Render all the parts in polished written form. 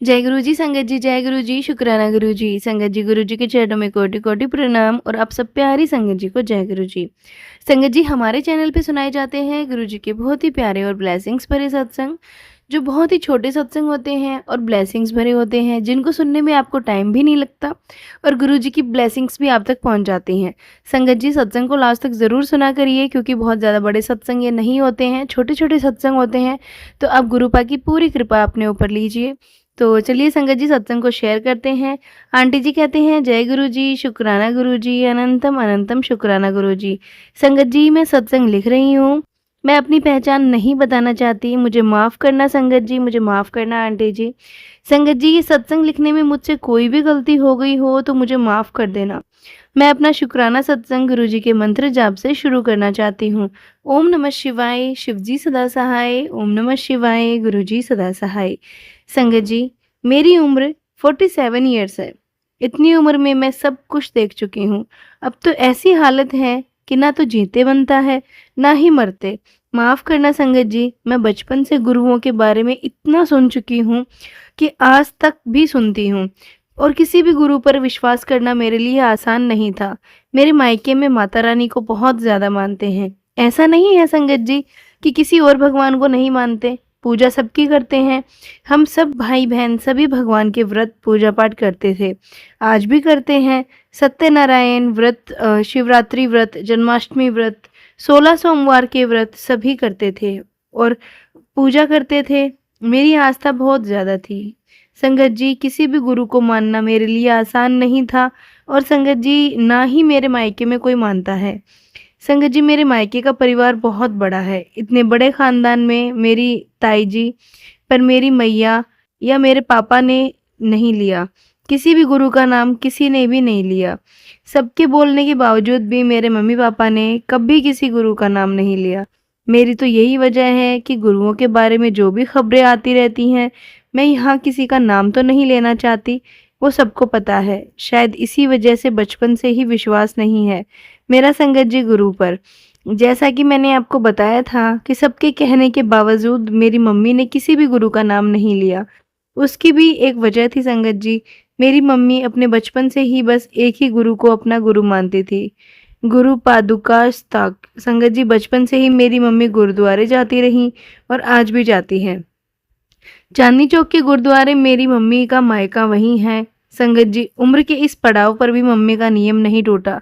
जय गुरु जी संगत जी, जय गुरु जी, शुक्राना गुरु जी। संगत जी, गुरु जी के चरणों में कोटि-कोटि प्रणाम और आप सब प्यारी संगत जी को जय गुरु जी। संगत जी, हमारे चैनल पे सुनाए जाते हैं गुरु जी के बहुत ही प्यारे और ब्लेसिंग्स भरे सत्संग, जो बहुत ही छोटे सत्संग होते हैं और ब्लेसिंग्स भरे होते हैं, जिनको सुनने में आपको टाइम भी नहीं लगता और गुरु जी की ब्लेसिंग्स भी आप तक पहुँच जाती हैं। संगत जी, सत्संग को लास्ट तक ज़रूर सुना करिए, क्योंकि बहुत ज़्यादा बड़े सत्संग ये नहीं होते हैं, छोटे-छोटे सत्संग होते हैं। तो आप गुरुपा की पूरी कृपा अपने ऊपर लीजिए। तो चलिए संगत जी, सत्संग को शेयर करते हैं। आंटी जी कहते हैं, जय गुरु जी, शुक्राना गुरु जी, अनंतम अनंतम शुक्राना गुरु जी। संगत जी, मैं सत्संग लिख रही हूँ। मैं अपनी पहचान नहीं बताना चाहती, मुझे माफ़ करना संगत जी, मुझे माफ़ करना आंटी जी। संगत जी, ये सत्संग लिखने में मुझसे कोई भी गलती हो गई हो तो मुझे माफ़ कर देना। मैं अपना शुक्राना सत्संग गुरु जी के मंत्र जाप से शुरू करना चाहती हूँ। ओम नमः शिवाय, शिव जी सदा सहाय। ओम नमः शिवाय, गुरु जी सदा सहाय। संगत जी, मेरी उम्र 47 ईयर्स है। इतनी उम्र में मैं सब कुछ देख चुकी हूँ। अब तो ऐसी हालत है कि ना तो जीते बनता है, ना ही मरते। माफ़ करना संगत जी, मैं बचपन से गुरुओं के बारे में इतना सुन चुकी हूँ कि आज तक भी सुनती हूँ, और किसी भी गुरु पर विश्वास करना मेरे लिए आसान नहीं था। मेरे मायके में माता रानी को बहुत ज़्यादा मानते हैं। ऐसा नहीं है संगत जी कि किसी और भगवान को नहीं मानते, पूजा सबकी करते हैं। हम सब भाई-बहन सभी भगवान के व्रत पूजा पाठ करते थे, आज भी करते हैं। सत्यनारायण व्रत, शिवरात्रि व्रत, जन्माष्टमी व्रत, 16 सोमवार के व्रत सभी करते थे और पूजा करते थे। मेरी आस्था बहुत ज़्यादा थी। संगत जी, किसी भी गुरु को मानना मेरे लिए आसान नहीं था, और संगत जी, ना ही मेरे मायके में कोई मानता है। संगत जी, मेरे मायके का परिवार बहुत बड़ा है। इतने बड़े ख़ानदान में मेरी ताई जी, पर मेरी मैया या मेरे पापा ने नहीं लिया। किसी भी गुरु का नाम किसी ने भी नहीं लिया। सबके बोलने के बावजूद भी मेरे मम्मी-पापा ने कभी किसी गुरु का नाम नहीं लिया। मेरी तो यही वजह है कि गुरुओं के बारे में जो भी खबरें आती रहती हैं, मैं यहाँ किसी का नाम तो नहीं लेना चाहती, वो सबको पता है। शायद इसी वजह से बचपन से ही विश्वास नहीं है मेरा संगत जी गुरु पर। जैसा कि मैंने आपको बताया था कि सबके कहने के बावजूद मेरी मम्मी ने किसी भी गुरु का नाम नहीं लिया। उसकी भी एक वजह थी संगत जी। मेरी मम्मी अपने बचपन से ही बस एक ही गुरु को अपना गुरु मानती थी, गुरु पादुका स्थाक। संगत जी, बचपन से ही मेरी मम्मी गुरुद्वारे जाती रहीं और आज भी जाती हैं। चांदनी चौक के गुरुद्वारे मेरी मम्मी का मायका वहीं है। संगत जी, उम्र के इस पड़ाव पर भी मम्मी का नियम नहीं टूटा।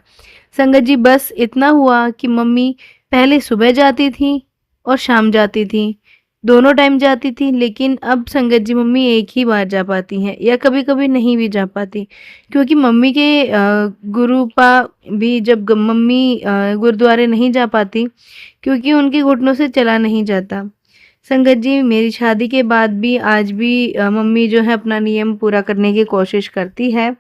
संगत जी, बस इतना हुआ कि मम्मी पहले सुबह जाती थी और शाम जाती थी, दोनों टाइम जाती थी, लेकिन अब संगत जी मम्मी एक ही बार जा पाती हैं या कभी-कभी नहीं भी जा पाती, क्योंकि मम्मी के गुरुपा भी जब मम्मी गुरुद्वारे नहीं जा पाती, क्योंकि उनके घुटनों से चला नहीं जाता। संगत जी, मेरी शादी के बाद भी आज भी मम्मी जो है अपना नियम पूरा करने की कोशिश करती है,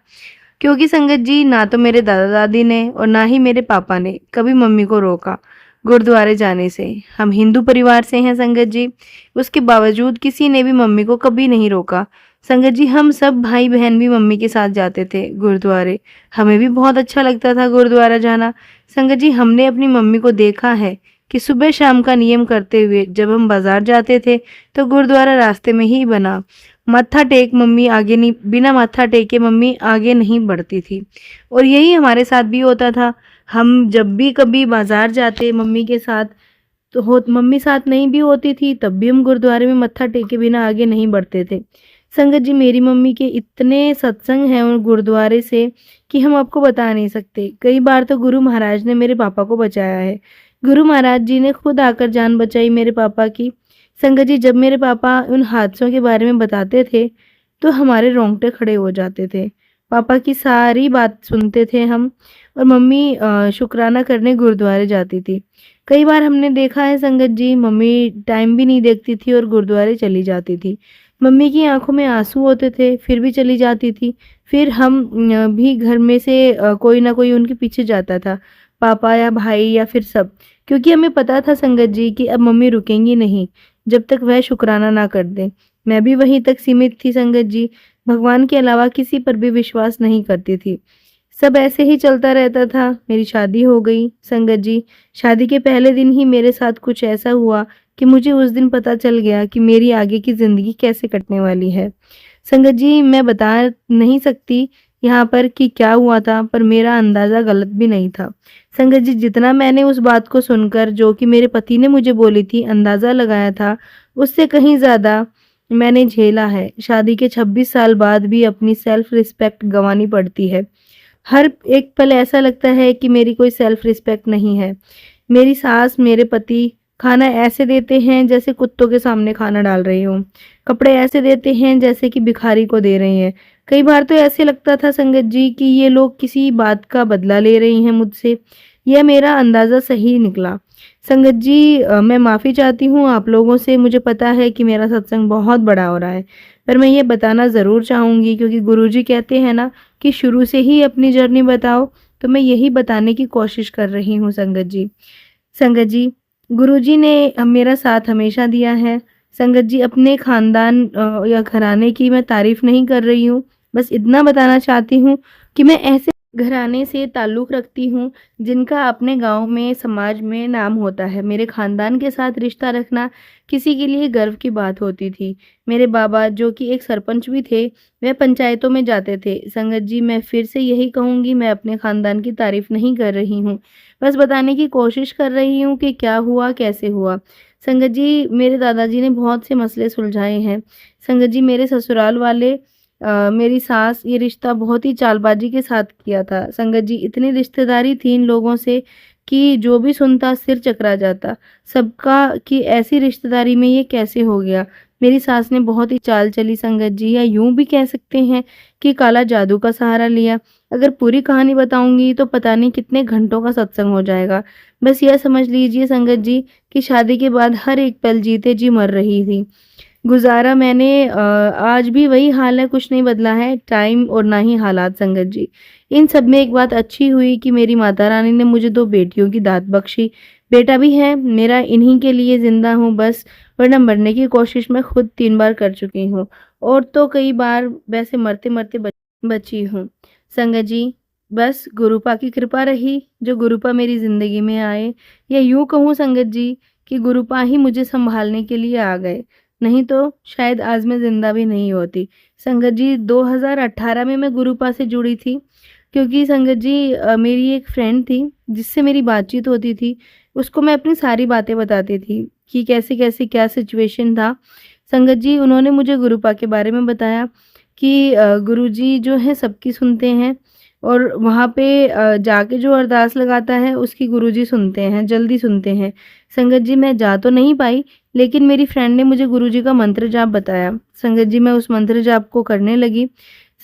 क्योंकि संगत जी, ना तो मेरे दादा-दादी ने और ना ही मेरे पापा ने कभी मम्मी को रोका गुरुद्वारे जाने से। हम हिंदू परिवार से हैं संगत जी, उसके बावजूद किसी ने भी मम्मी को कभी नहीं रोका। संगत जी, हम सब भाई-बहन भी मम्मी के साथ जाते थे गुरुद्वारे। हमें भी बहुत अच्छा लगता था गुरुद्वारा जाना। संगत जी, हमने अपनी मम्मी को देखा है कि सुबह शाम का नियम करते हुए जब हम बाज़ार जाते थे तो गुरुद्वारा रास्ते में ही बना। मत्था टेक मम्मी आगे नहीं, बिना मत्था टेके मम्मी आगे नहीं बढ़ती थी, और यही हमारे साथ भी होता था। हम जब भी कभी बाज़ार जाते मम्मी के साथ, तो हो मम्मी साथ नहीं भी होती थी तब भी हम गुरुद्वारे में मत्था टेके बिना आगे नहीं बढ़ते थे। संगत जी, मेरी मम्मी के इतने सत्संग हैं उन गुरुद्वारे से कि हम आपको बता नहीं सकते। कई बार तो गुरु महाराज ने मेरे पापा को बचाया है। गुरु महाराज जी ने खुद आकर जान बचाई मेरे पापा की। संगत जी, जब मेरे पापा उन हादसों के बारे में बताते थे तो हमारे रोंगटे खड़े हो जाते थे। पापा की सारी बात सुनते थे हम, और मम्मी शुक्राना करने गुरुद्वारे जाती थी। कई बार हमने देखा है संगत जी, मम्मी टाइम भी नहीं देखती थी और गुरुद्वारे चली जाती थी। मम्मी की आंखों में आंसू होते थे फिर भी चली जाती थी। फिर हम भी घर में से कोई ना कोई उनके पीछे जाता था, पापा या भाई या फिर सब, क्योंकि हमें पता था संगत जी कि अब मम्मी रुकेंगी नहीं जब तक वह शुक्राना ना कर दें। मैं भी वहीं तक सीमित थी संगत जी, भगवान के अलावा किसी पर भी विश्वास नहीं करती थी। सब ऐसे ही चलता रहता था। मेरी शादी हो गई संगत जी। शादी के पहले दिन ही मेरे साथ कुछ ऐसा हुआ कि मुझे उस दिन पता चल गया कि मेरी आगे की ज़िंदगी कैसे कटने वाली है। संगत जी, मैं बता नहीं सकती यहाँ पर कि क्या हुआ था, पर मेरा अंदाज़ा गलत भी नहीं था। संगत जी, जितना मैंने उस बात को सुनकर, जो कि मेरे पति ने मुझे बोली थी, अंदाज़ा लगाया था, उससे कहीं ज़्यादा मैंने झेला है। शादी के 26 साल बाद भी अपनी सेल्फ रिस्पेक्ट गँवानी पड़ती है। हर एक पल ऐसा लगता है कि मेरी कोई सेल्फ रिस्पेक्ट नहीं है। मेरी सास, मेरे पति खाना ऐसे देते हैं जैसे कुत्तों के सामने खाना डाल रही हूँ। कपड़े ऐसे देते हैं जैसे कि भिखारी को दे रही हैं। कई बार तो ऐसे लगता था संगत जी कि ये लोग किसी बात का बदला ले रही हैं मुझसे। यह मेरा अंदाज़ा सही निकला। संगत जी, मैं माफ़ी चाहती हूँ आप लोगों से। मुझे पता है कि मेरा सत्संग बहुत बड़ा हो रहा है, पर मैं ये बताना ज़रूर चाहूँगी क्योंकि गुरुजी कहते हैं ना कि शुरू से ही अपनी जर्नी बताओ, तो मैं यही बताने की कोशिश कर रही हूँ संगत जी। संगत जी, गुरुजी ने मेरा साथ हमेशा दिया है। संगत जी, अपने ख़ानदान या घराने की मैं तारीफ़ नहीं कर रही हूँ, बस इतना बताना चाहती हूँ कि मैं ऐसे घराने से ताल्लुक़ रखती हूँ, जिनका अपने गाँव में, समाज में नाम होता है। मेरे ख़ानदान के साथ रिश्ता रखना किसी के लिए गर्व की बात होती थी। मेरे बाबा, जो कि एक सरपंच भी थे, वह पंचायतों में जाते थे। संगत जी, मैं फिर से यही कहूँगी, मैं अपने ख़ानदान की तारीफ़ नहीं कर रही हूँ, बस बताने की कोशिश कर रही हूँ कि क्या हुआ, कैसे हुआ। संगत जी, मेरे दादाजी ने बहुत से मसले सुलझाए हैं। संगत जी, मेरे ससुराल वाले, मेरी सास, ये रिश्ता बहुत ही चालबाज़ी के साथ किया था। संगत जी, इतनी रिश्तेदारी थी इन लोगों से कि जो भी सुनता सिर चकरा जाता। सबका कि ऐसी रिश्तेदारी में ये कैसे हो गया? मेरी सास ने बहुत ही चाल चली संगत जी, या यूँ भी कह सकते हैं कि काला जादू का सहारा लिया। अगर पूरी कहानी बताऊँगी तो पता नहीं कितने घंटों का सत्संग हो जाएगा। बस यह समझ लीजिए संगत जी कि शादी के बाद हर एक पल जीते जी मर रही थी। गुज़ारा मैंने, आज भी वही हाल है, कुछ नहीं बदला है, टाइम और ना ही हालात संगत जी। इन सब में एक बात अच्छी हुई कि मेरी माता रानी ने मुझे 2 बेटियों की दात बख्शी। बेटा भी है मेरा, इन्हीं के लिए ज़िंदा हूँ बस, वरना मरने की कोशिश मैं खुद 3 बार कर चुकी हूँ और तो कई बार वैसे मरते-मरते बची हूँ। संगत जी, बस गुरुपा की कृपा रही, जो गुरुपा मेरी ज़िंदगी में आए, या यूँ कहूँ संगत जी कि गुरुपा ही मुझे सँभालने के लिए आ गए। नहीं तो शायद आज मैं ज़िंदा भी नहीं होती। संगत जी, 2018 में मैं गुरुपा से जुड़ी थी, क्योंकि संगत जी, मेरी एक फ्रेंड थी जिससे मेरी बातचीत होती थी। उसको मैं अपनी सारी बातें बताती थी कि कैसे-कैसे क्या सिचुएशन था। संगत जी, उन्होंने मुझे गुरुपा के बारे में बताया कि गुरुजी जो है सबकी सुनते हैं और वहाँ पे जाके जो अरदास लगाता है उसकी गुरुजी सुनते हैं, जल्दी सुनते हैं। संगत जी, मैं जा तो नहीं पाई, लेकिन मेरी फ्रेंड ने मुझे गुरुजी का मंत्र जाप बताया। संगत जी, मैं उस मंत्र जाप को करने लगी।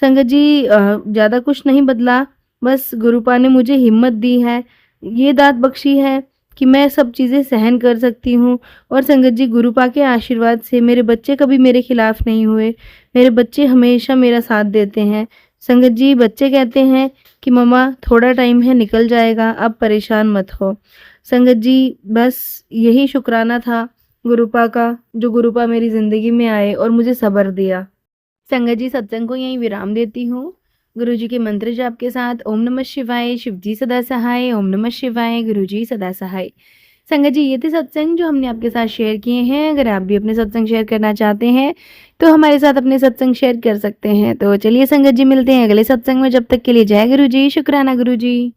संगत जी, ज़्यादा कुछ नहीं बदला, बस गुरुपा ने मुझे हिम्मत दी है, ये दात बख्शी है कि मैं सब चीज़ें सहन कर सकती हूँ। और संगत जी, गुरुपा के आशीर्वाद से मेरे बच्चे कभी मेरे खिलाफ नहीं हुए। मेरे बच्चे हमेशा मेरा साथ देते हैं। संगत जी, बच्चे कहते हैं कि मम्मा थोड़ा टाइम है, निकल जाएगा, अब परेशान मत हो। संगत जी, बस यही शुक्राना था गुरुपा का, जो गुरुपा मेरी ज़िंदगी में आए और मुझे सब्र दिया। संगत जी, सत्संग को यहीं विराम देती हूँ। गुरुजी के मंत्र जाप के साथ ओम नमः शिवाय, शिवजी सदा सहाय, ओम नमः शिवाय, गुरुजी सदा सहाय। संगत जी, ये थे सत्संग जो हमने आपके साथ शेयर किए हैं। अगर आप भी अपने सत्संग शेयर करना चाहते हैं, तो हमारे साथ अपने सत्संग शेयर कर सकते हैं। तो चलिए संगत जी, मिलते हैं अगले सत्संग में। जब तक के लिए जय गुरु जी, शुक्राना गुरु जी।